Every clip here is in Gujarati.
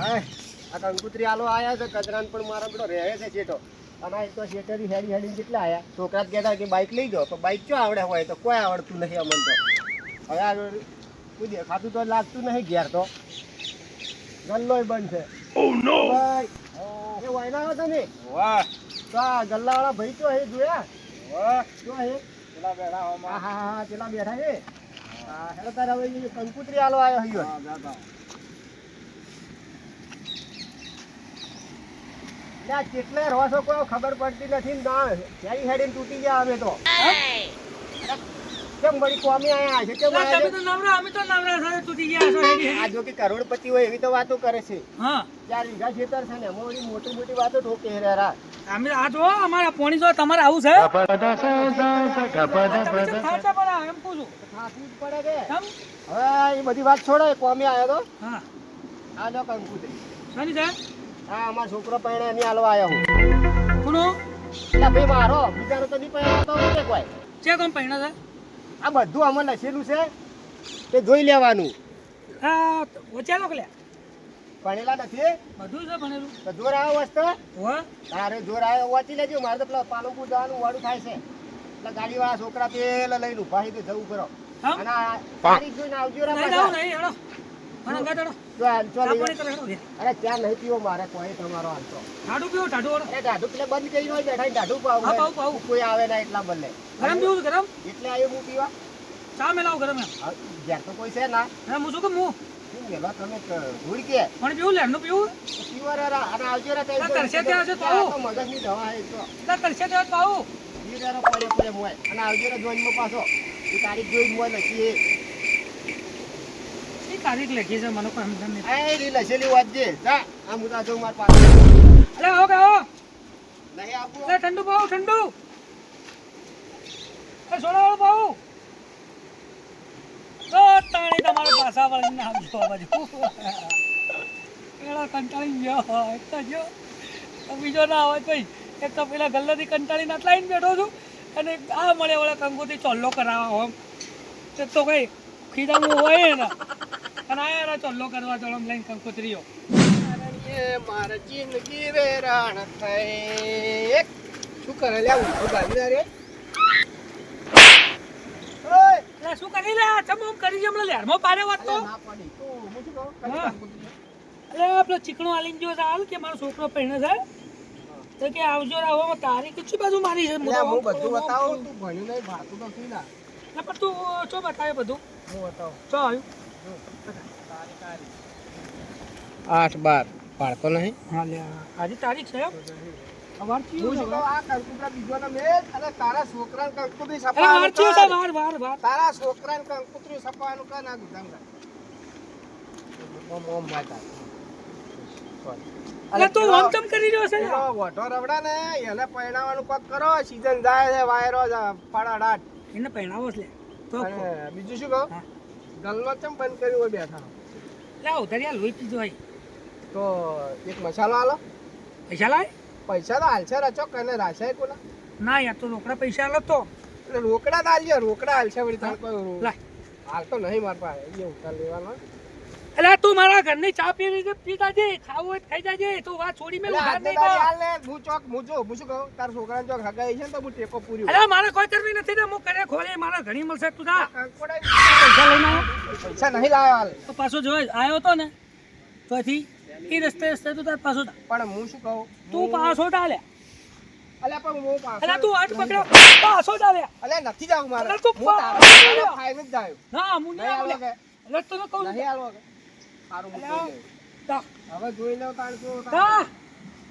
હા આ કંકુતરી આલો આયા છે કચરાન પણ મારા બેટો રહે છે ચેટો અને એક તો શેટરી હેડી હેડી કેટલા આયા છોકરા કહેતા કે બાઇક લઈ જાઓ પણ બાઇક ક્યાં આવડે હોય તો કોઈ આવડતું નહીં અમને તો હવે આ કોઈ દેખાતું તો લાગતું નહીં ઘેર તો ગલ્લોય બંધ છે ઓ નો ભાઈ એ વાયના હતો ને વાહ તો આ ગલ્લાવાળા ભાઈ તો હે જોયા વાહ જો હે પેલા બેઠા હા હા હા પેલા બેઠા હે હા હેલો તારા હવે કંકુતરી આલો આયો હયો હા જાતા લા કેટલે રોસો કોઈ ખબર પડતી નથી ને ના હેડી હેડીને તૂટી ગયા અમે તો કેમ બડી કોમી આયા છે કેમ આયા તમે તો નવરા અમે તો નવરા સાથે તૂટી ગયા છો હેડી આ જો કે કરોડપતિ હોય એવી તો વાતો કરે છે હા 4 વીઘા ખેતર છે ને મોટી મોટી મોટી વાતો ઠોકે હેરા અમે આ જો અમારા પોણી જો તમારે આવું છે એમ પૂછું ખાસું જ પડે કે હવે એ બધી વાત છોડો કોમી આયો તો હા આ જો કંકુતરી શની છે હા અમાર છોકરો પૈણે એની આલવા આયો હું કોનો એટલે ભાઈ મારો બીજાનો તો નહીં પૈણા તો કે કોઈ છે કોમ પૈણા છે આ બધું અમને લખેલું છે તે જોઈ લેવાનું હા ઓચાલો કે લે ભણેલા નથી બધું છે ભણેલું તો જોર આવ્યો વસ્તુ હો તારે જોર આવ્યો વાંચી લેજો મારે તો પેલા પાલનપુર જવાનું વાડું થાય છે એટલે ગાડીવાળા છોકરા પેલા લઈને ઉભા થઈ જવું કરો અને તારીખ જોઈને આવજો રે પાછા નહીં હેડો અરે ત્યાં નહીં પીવો મારે કોઈ તમારો હાલતો ઢાઢું પીવો ઢાઢું અરે ઢાઢું એટલે બંધ કરી હોય બેઠા ઢાઢું પાવ કોઈ આવે ના એટલા બદલે ગરમ પીવું ગરમ એટલે આવ્યો હું પીવા ચા મેલાવ ગરમ ઘેર તો કોઈ છે ના હું શું કે હું મેલા તમે ભૂલ કે પણ પીવું લેરનું પીવું પીવા રે અને આવજો રે કરશે ત્યાં છે તો મગજની દવા હે તો કરશે ત્યાં તો આવું ઈ રે પડે પડે મોય અને આવજો રે જોઈનમાં પાછો એ તારીખ જોઈને મોય લખી તારીખ લખી છે મને કોઈ સમજણ નહીં એ રી લખેલી વાત છે જા આ મુદા જો માર પાસે અરે આવો કે આવો નહીં આપો એ ઠંડુ પાઉ ઠંડુ એ સોડા વાળો પાઉ તો તાણી તમારો પાસા વાળીને આવજો બાજુ એડા કંટાળી ગયો એક તો જો બીજો ના આવે કોઈ એક તો પેલા ગલ્લાથી કંટાળીને આટલા આવીને બેઠો છું અને આ મળે વળે કંકુથી ચોલ્લો કરાવવા હોમ તો કઈ ખીદાનું હોય ને અને આયા ચોલ્લો કરવા ચોળમ લઈને કંકોત્રીઓ મારા જિંદગી વેરાણ થઈ શું કરે લે ઉભો ગાડી રે ઓય શું કરી લે ચમમ કરી જમલે લેરમાં પારે વાત તો ના પડી તો હું શું કહું અરે આપણો ચીકણો આલીન જો ચાલ કે મારો છોકરો પહેણે છે તો કે આવજો રાવો તારી કીચી બાજુ મારી છે હું બધું બતાવું તું ભણ્યું નહીં ભાતું નથી ના પણ તું ચો બતાવે બધું હું બતાવું ચો આવ્યું 8/12 પાડતો નહીં હા લે આજે તારીખ છે અવાર ચીયો છે આ કંકુતરા બીજોનો મેલ અને તારા છોકરાને કંકુતરી સપાવાનું વાર ચીયો છે વાર તારા છોકરાને કંકુતરી સપાવાનું કા ના દુધાંગા મોમ માતા અલે તું વંચમ કરી રહ્યો છે વોટો રવડા ને એને પહેણાવાનું પગ કરો સીઝન જાય છે વાયરો ફાડાડાટ એને પહેણાવો છે તો બીજું શું કહો ગલ્લો ચમ બંધ કર્યું હોય બેઠા લાવ દરિયા લોહી પીજો હોય તો એક મસાલો આલો પૈસા લાય પૈસા તો હાલશે રચો કને રાશે કોના ના યાર તો રોકડા પૈસા આલો તો એટલે રોકડા દાલ્યો રોકડા હાલશે વળી તાર કોઈ લાય હાલ તો નહીં માર પાસે એ ઉતાર લેવાનો એટલે તું મારા ઘરની ચા પી જાજે ખાવું હોય ખાઈ જાજે તું વાત છોડી મેલ ઉધાર નહીં કર હાલ ને હું ચોક મુજો હું શું કહું તાર છોકરાને ચોક હગાઈ છે ને તો હું ટેકો પૂરી અરે મારે કોઈ કરવી નથી ને હું કરે ખોલે મારા ઘણી મળશે તું જા પૈસા લઈને પૈસા નહીં લાવ્યો હાલ તો પાછો જો આવ્યો તો ને તોથી એ રસ્તે તું તાર પાછો પણ હું શું કહું તું પાછો ચાલે અલે પણ હું પાછો અલે તું હાથ પકડ્યો પાછો ચાલે અલે નથી જાવ મારે તું ખાઈને જ જાયો ના હું નહીં આવું કે અલે તને કહું નહીં આવો કે સારું હું હવે જોઈ લેવ તાણ જો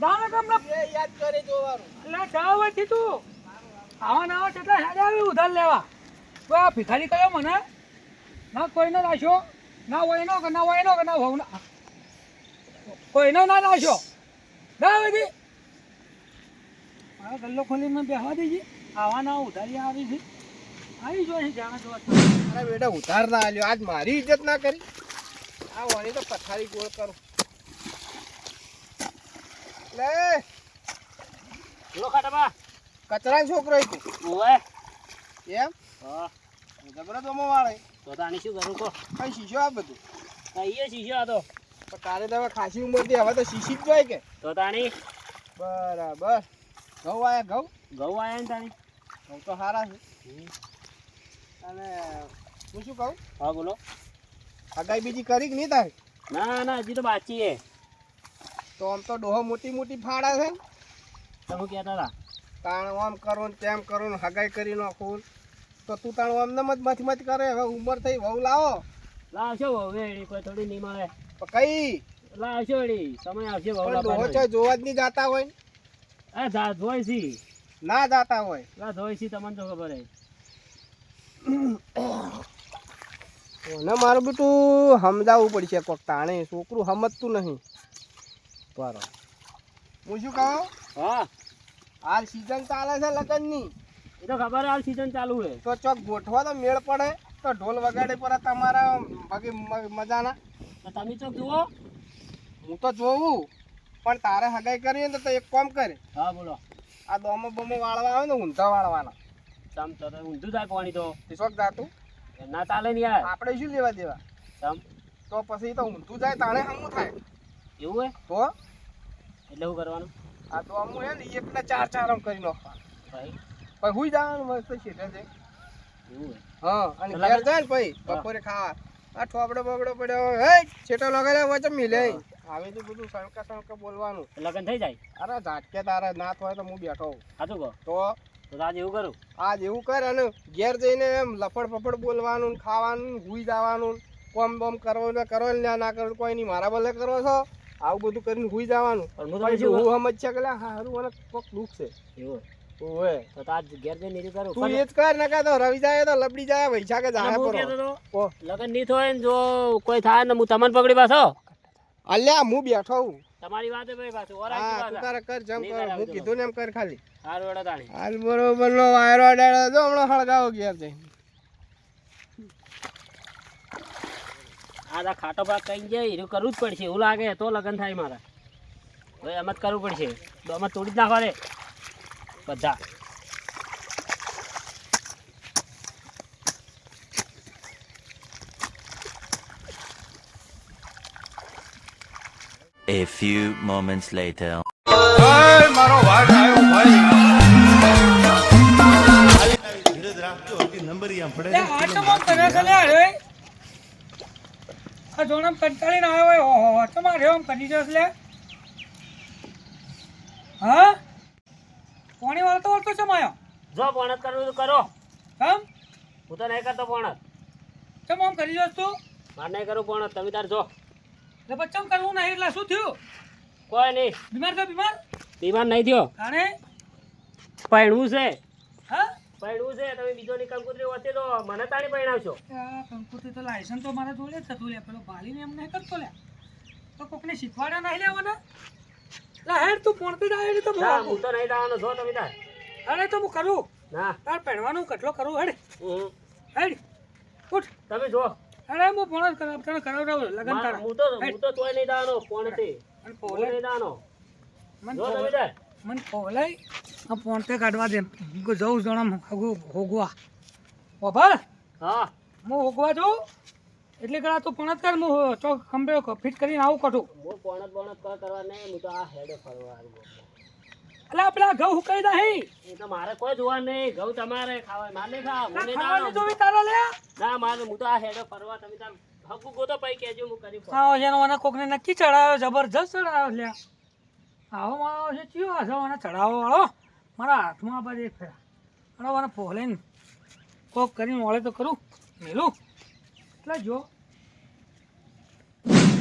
દાને કમલા એ યાદ કરે જોવાનું અલે જાવ થી તું આવા ના કેટલા હેડે આવી ઉધાર લેવા તો આ ભિખારી કયો મને ના કોઈને રાખ્યો ના વયનો કે ના વયનો કે ના વહુના કોઈનો ના રાખ્યો ના વધી મારા ગલ્લો ખોલીને બેહવા દેજે આવા ના ઉધારી આવી છે આવી જો અહીં જાણે જો અરે બેટા ઉધાર ના આલ્યો આજ મારી ઇજ્જત ના કરી આ વણી તો પથારી ગોળ કરું લે લો ખાટબા કચરા છોકરો ઈ તું ઓય એમ હા જબરો દમો વાળે તો તાણી શું કરું કો કઈ શીશો આ બધું કઈ શીશો આ તો પણ તારે તો હવે ખાસી ઉંમર થી હવે તો શીશી જ જોય કે તો તાણી બરાબર ઘઉં આયા ઘઉં આયા ને તાણી ઘઉં તો સારા છે અને હું શું કહું હા બોલો હગાઈ બીજી કરી કે નહીં તારે ના હજી તો બાકી છે તો આમ તો ડોહો મોટી મોટી ફાડા છે તમે કહેતા હતા તાણ આમ કરો ને તેમ કરો ને હગાઈ કરી નાખો તો તું તાણ આમ ને મત કરે હવે ઉંમર થઈ વહુ લાવો લાવશો હવે કોઈ થોડી નહીં મળે કઈ લાવશો સમય આવશે ડોહો છે જોવા જ નહીં જાતા હોય જોઈ છી ના જાતા હોય જોઈ છી તમને તો ખબર ને મારું બેટું સમજાવવું પડશે કોક તાણે છોકરું સમજતું નહીં બરાબર હું શું કહું હા હાલ સીઝન ચાલે છે લગ્નની એ તો ખબર હાલ સીઝન ચાલુ છે તો ચોક ગોઠવા તો મેળ પડે તો ઢોલ વગાડે પર તમારા બાકી મજાના તમે ચોક જુઓ હું તો જોઉં પણ તારે હગાઈ કરી ને તો એક કામ કરે હા બોલો આ દોમો બોમો વાળવા આવે ને ઊંધા વાળવાના સમ તો ઊંધું જાય પાણી તો શોખ જાતું ના ચાલે ને યાર આપણે શું લેવા દેવા સમ તો પછી તો ઊંધું જાય તાણે હમું થાય એવું હે તો એટલે શું કરવાનું આ દોમું હે ને એકને ચાર આમ કરી નાખવા ભાઈ પછી હુઈ જવાનું મસ્ત છેટે છે એવું હે હા અને ઘેર જાય ને પછી બપોરે ખાવા આ ઠોબડો બબડો પડ્યો હે છેટો લગાડ્યો વચ્ચે મિલે આવે તો બધું સણકા બોલવાનું લગન થઈ જાય અરે ઝાટકે તારે ના થાય તો હું બેઠો સાચું કહો તો આજ એવું કરું આજ એવું કર અને ઘેર જઈને એમ લફડ ફફડ બોલવાનું ખાવાનું હુઈ જવાનું કોમ બોમ કરો ના કરો કોઈ નહીં મારા બદલે કરો છો આવું બધું કરીને હુઈ જવાનું હું સમજ છે કે હારું મને કોક દુઃખ છે એવું ઓએ તો આજ ઘેર જઈને નીકળી કરું તું એ જ કર ને કે તો રવિ જાય તો લબડી જાય વૈશા કે જાય પર લગન નહીં થાય ને જો કોઈ થાય ને હું તમને પકડી પાછો અલ્યા હું બેઠો હું તમારી વાત ભાઈ પાછો હા તું તારે કર જમ કર હું કીધું ને એમ કર ખાલી હાર વડા તાણી હાલ બરોબર નો વાયરો અડાડે જો હમણાં હળગાવો ઘેર જઈને આ ખાટો ભાગ કઈ જાય એવું કરવું જ પડશે એવું લાગે તો લગન થાય મારા હવે એમ જ કરવું પડશે તો અમે તોડી જ નાખવા દે બધા A few moments later. મારો વાડ આવ્યો ભાઈ ધીરજ રાખજો હજી નંબર આમ પડે આ તો મો કરે છે લે અરે આ જોણમ કંટાળીને આવ્યો હોય ઓહો તો મારે એમ કરી દસ લે હા કોણી વાળતો છે માયો જો પોણત કરવું તો કરો કેમ હું તો નહીં કરતો પોણત કેમ આમ કરી દસ તું મારે નહીં કરું પોણત તમે તાર જો એટલે બચ્ચમ કરવું નહીં એટલે શું થયું કોઈ નહીં બીમાર તો બીમાર નહીં થયો કાણે પૈણવું છે હા પૈણવું છે તમે બીજો ની કંકુતરી વચ્ચે તો મને તાણી પૈણાવશો આ કંકુતરી તો લાયસન્સ તો મારા જોડે જ થતું લે પેલો ભાલીને એમ નહીં કરતો લે તો કોકને શીખવાડ્યા નહીં લેવાના લા હેડ તું પોણતી જ આવી તો ના હું તો નહીં દાવાનો જો તમે તાર અરે તો હું કરું ના તાર પહેરવાનું કેટલો કરું હેડ હમ. હેડ ઉઠ તમે જો અરે હું પોણ તને કરાવડાવ લગન તારા હું તો તોય નહીં દાવાનો પોણથી અને હું પોલે નહીં દાવાનો મન જો તમે તાર મને પોલાય આ પોણતે કાઢવા દે હું જઉં જણમ હોગવા ઓભા હા હું હોગવા જાઉં એટલે કરા તું પોણત કર હું ચોક ખંભે ફિટ કરીને આવું કઠું હું પોણત કરવા નહીં હું તો આ હેડે ફરવા આવ્યો એટલે આપણા ઘઉં હુકાઈ દા હે એ તો મારે કોઈ જોવા નહીં ઘઉં તમારે ખાવા મારે નહીં ખાવા હું નહીં ખાવાની દાવાનો જોવી તારા લે ના મારે હું તો આ હેડે ફરવા તમે તાર હકુ ગોતો પૈ કહેજો હું કરી ફર આવો જેનો મને કોકને નક્કી ચડાવ્યો જબરજસ્ત ચડાવ્યો લે આવો મારો છે ચિયો હશે મને ચડાવો વાળો મારા હાથમાં આ બાજુ એક ફેરા અને મને પોલે ને કોક કરીને વળે તો કરું મેલું એટલે જો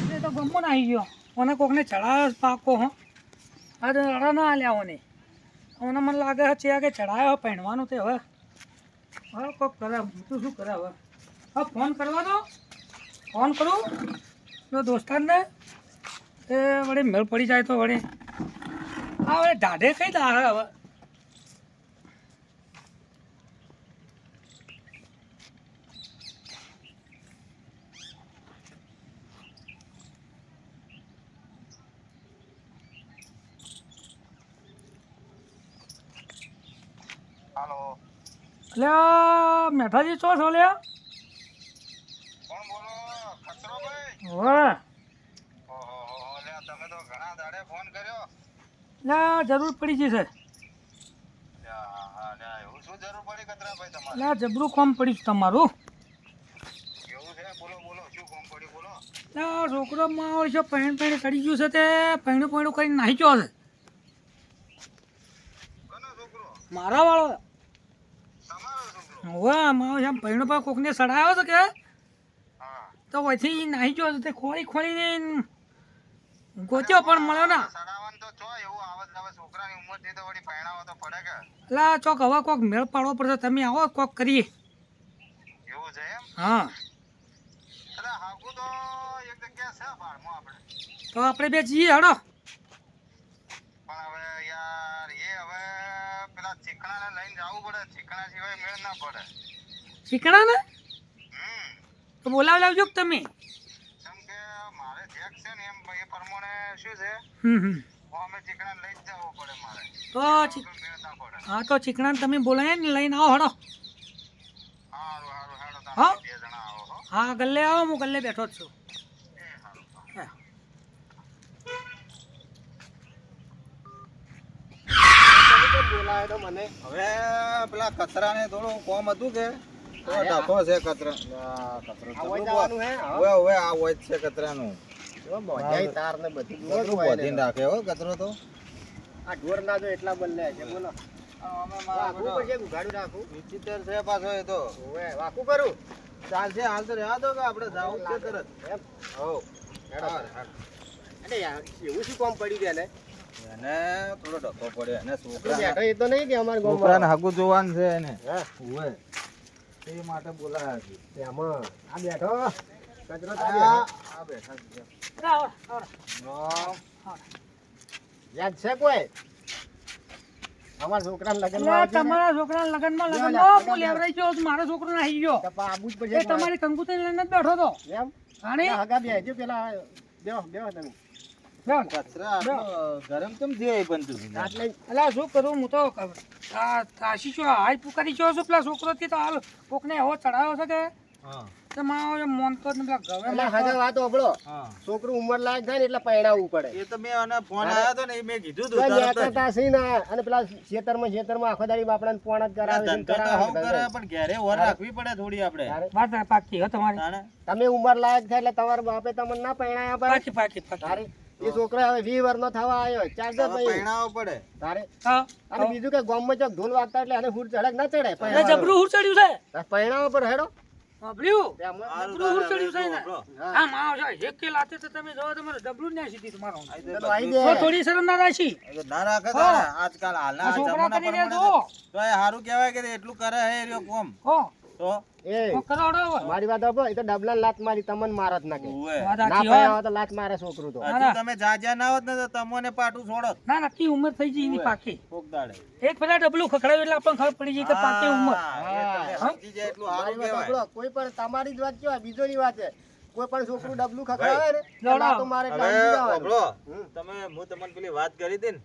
એ તો ગમો નાહી ગયો મને કોકને ચડાવ્યો પાકો હો આ તો રડા ના આલ્યા મને મને મને લાગે છે કે ચડાવ્યો પહેણવાનું તે હવે હવે કોક કરે તું શું કરે હવે હવે ફોન કરવા દો ફોન કરું તો દોસ્તારને એ વળી મેળ પડી જાય તો વળી હા વળી દાઢે કઈ દા હવે એટલે મેઠાજી ચો છો લ્યા કોણ બોલો ખતરો ભાઈ હવે ઓહો ના જરૂર પડી જશે ના જબરું કોમ પડ્યું છે તમારું ના છોકરોમાં હોય છે પહેણ ચડી ગયું છે તે પહેણું કરીને નાહી ગયો છે મારા વાળો વાહ મારો આમ પહેણું પર કોકને સડાયો છે કે તો વચ્ચે નાહી ગયો છે તે ખોળીને ગોત્યો પણ મળ્યો ના લા ચોક હવે કોક મેળ પાડવો પડશે તમે આવો કોક કરીએ હા તો આપણે બે જઈએ હડો શીખણા ને તો બોલાવી લાવજો કે તમે તો હા તો ચીકણા તમે બોલાય ને લઈને આવો હડો હા હા ગલ્લે આવો હું ગલ્લે બેઠો જ છું બોલાય તો મને હવે પેલા કચરાને થોડું કોમ હતું કે તો ડાકો છે કચરો જવાનું હે હવે આ હોય જ છે કચરાનું મોજાઈ તાર ને બધી કચરો બોધીને રાખે હો કચરો તો આ ઢોર ના જો એટલા બદલે છે બોલો વાકું પડશે ઉઘાડું રાખું વિચિત્ર છે પાછો એ તો ઓવે વાકું કરું ચાલશે હાલ તો રહેવા દો કે આપણે જાવું છે તરત એમ હો અરે યાર એવું શું કામ પડી ગયા ને એને થોડો ડકો પડે અને બેઠો એ તો નહીં કે અમારા છોકરાને ગામમાં હગું જોવાનું છે એને હા હોય તે માટે બોલાયા છે એમાં આ બેઠો કચરો તો આ બેઠા છે યાદ છે કોઈ અમારા છોકરાના લગ્નમાં એટલે આવજે ને. તમારા છોકરાના લગનમાં હું લેવરાઈ ગયો છું, મારો છોકરો નાહી ગયો તો પા આબુ જ પડશે એ તમારી કંકુતરી લઈને જ બેઠો હતો એમ અને પેલા હગા બેહજો પેલા બેહો બેહો તમે કચરા આટલો ગરમ કેમ થયો પણ તું રાત લઈ અલા શું કરું હું તો તાશી છો હાઈ પુકારી છો છું પેલા છોકરોથી તો હાલ કોકને એવો ચડાવ્યો છે કે હા તો મારો મોનતો જ ને પેલા પેલા ગવે હગા વાતો હબળો હા છોકરું ઉંમર લાયક થાય ને એટલે પરણાવવું પડે એ તો મેં અને ફોન આવ્યો તો ને એ મેં કીધું તો તું તરત જ. નેકળતા સી ના અને પેલા ખેતરમાં આખો દાડી બાપડાને પોણ જ કરાવે છે ને ધંધો તો હવ કરાવે કરે છે. પણ ઘેરે ઓર રાખવી પડે થોડી આપણે તારે વાત પાકી હો તમારી તાણે તમે ઉંમર લાયક થાય એટલે તમારા બાપે તમને ના પરણાયા પડે પાકી તારે એ છોકરો હવે 20 વર્ષનો થવા આવ્યો ચાલ દે હવે ભાઈ પરણાવવો પડે તારે હા અને બીજું કે ગામમાં ચોક ઢોલ વાગતા એટલે એને હુડ ચડે કે ના ચડે એટલે જબરું હુર ચડ્યું છે પરણાવા પર હેડો સાંભળ્યું એમાં હારું જબરું હુર તારે ચડ્યું છે ને આપણો. હા માવો છે એક કે લાતે તો તમે જો તમારે જબરું ન્યા સીધી તમારો આ તો ચલો આઈ બધું દે તો થોડી શરમ ના રાખી આ તો ના રાખે તાણે. આજકાલ હાલના આ છોકરા જમાના કરીને પ્રમાણે જો તો એ હારું કહેવાય કે એટલું કરે હે એ રહ્યો કોમ હો તો એ કરોડો મારી વાત આપો એ તો ડબલા લાત મારી તમને મારત નાખે ઉવે. વાત ના સાચી હો પરણાવો તો લાત મારે છોકરું તો હજી તમે જાજ્યા ના હોત ને તો તમોને પાટું છોડોત ના નક્કી ઉંમર થઈ ગઈ એની પાકી કોક દાડે. એક પેલા ડબલું ખખડાવ્યું એટલે આપણને ખબર પડી ગઈ કે પાકી ઉંમર હા, એ તમે સમજી જાય એટલું મારી હારું વાત કહેવાય. આપો કોઈ પણ તમારી જ વાત કેવાય બીજોની વાત છે કોઈ પણ છોકરું ડબલું ખખડાવે ને જો તો લાતો મારે એટલે હવે સમજી જવાનું. ઓગળો. હમ. તમે હું તમને પેલી વાત કરી હતી ને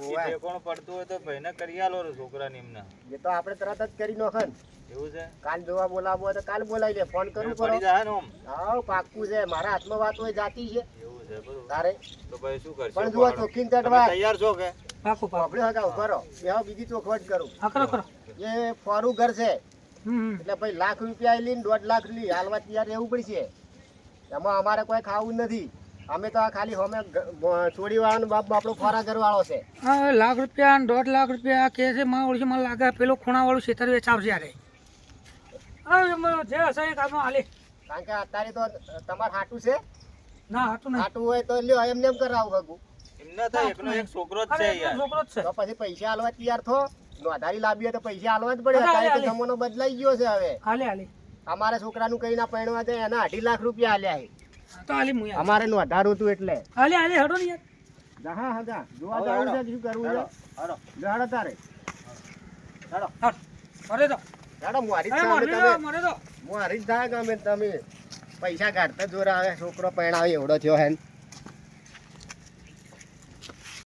ઓવે. કે જે કોણ પડતું હોય તો ભાઈને કરી આલો રે છોકરાને એમને. એ તો આપણે તરત જ કરી નાખે ને એવું છે કાલ જોવા બોલાવવો હોય તો કાલ બોલાવી લે ફોન કરવું પડી પડે જાય ને ઓમ. હા પાક્કું છે મારા હાથમાં વાત હોય જાતી છે એવું છે બરોબર. તારે તો ભાઈ શું કરશો? પણ જુઓ ચોખ્ખી તમે ચટવા તૈયાર છો કે પાકું પાકું આપણે હગા ઉભા રહો બેહો બીજી ચોખવટ કરું હા કરો કરો એ ફોરું ઘર છે હમ એટલે ભાઈ લાખ રૂપિયા લઈને 1.5 લાખ લઈ હાલવા તૈયાર રહેવું પડશે એમાં અમારે કોઈ ખાવું નથી અમે તો આ ખાલી અમે છોડી વાળાનો બાપ આપણો ફોરા ઘર વાળો છે હા લાખ રૂપિયા ને 1.5 લાખ રૂપિયા કે છે માં ઓળખી મને લાગે પેલો ખૂણાવાળું ખેતર વેચાવશે યારે હા એમાં જે હશે એ કામમાં હાલે કારણ કે અત્યારે તો તમારે હાટું છે ના હાટું નહીં હાટું હોય તો લ્યો એમને એમ કરાવું હગું એમને તો એકનો એક છોકરો જ અરે છે એટલો યાર. છોકરો જ છે તો પછી પૈસા હાલવા તૈયાર થો નોંધારી લાવી હોય તો પૈસા હાલવા જ પડે હાલે, અત્યારે તો હાલે. જમાનો બદલાઈ ગયો છે હવે હાલે હાલે અમારે છોકરાનું કઈ ના પરણવા જાય એના 2.5 લાખ રૂપિયા આલ્યા છે હા, તો હાલે મુયા અમારે નોંધારું હતું એટલે હાલે હાલે હડો ને યાર હા હા જોવા હવે જવું હેડો. છે કે શું કરવું છે હાલો. હેડો તારે હાલ મરે તો હેડો મારી જ એ સામે મરે તો તમે મરે તો મારી જ થાય ગમે તમે પૈસા કાઢતા જોર આવે છોકરો પરણાવે એવડો થયો હે ને.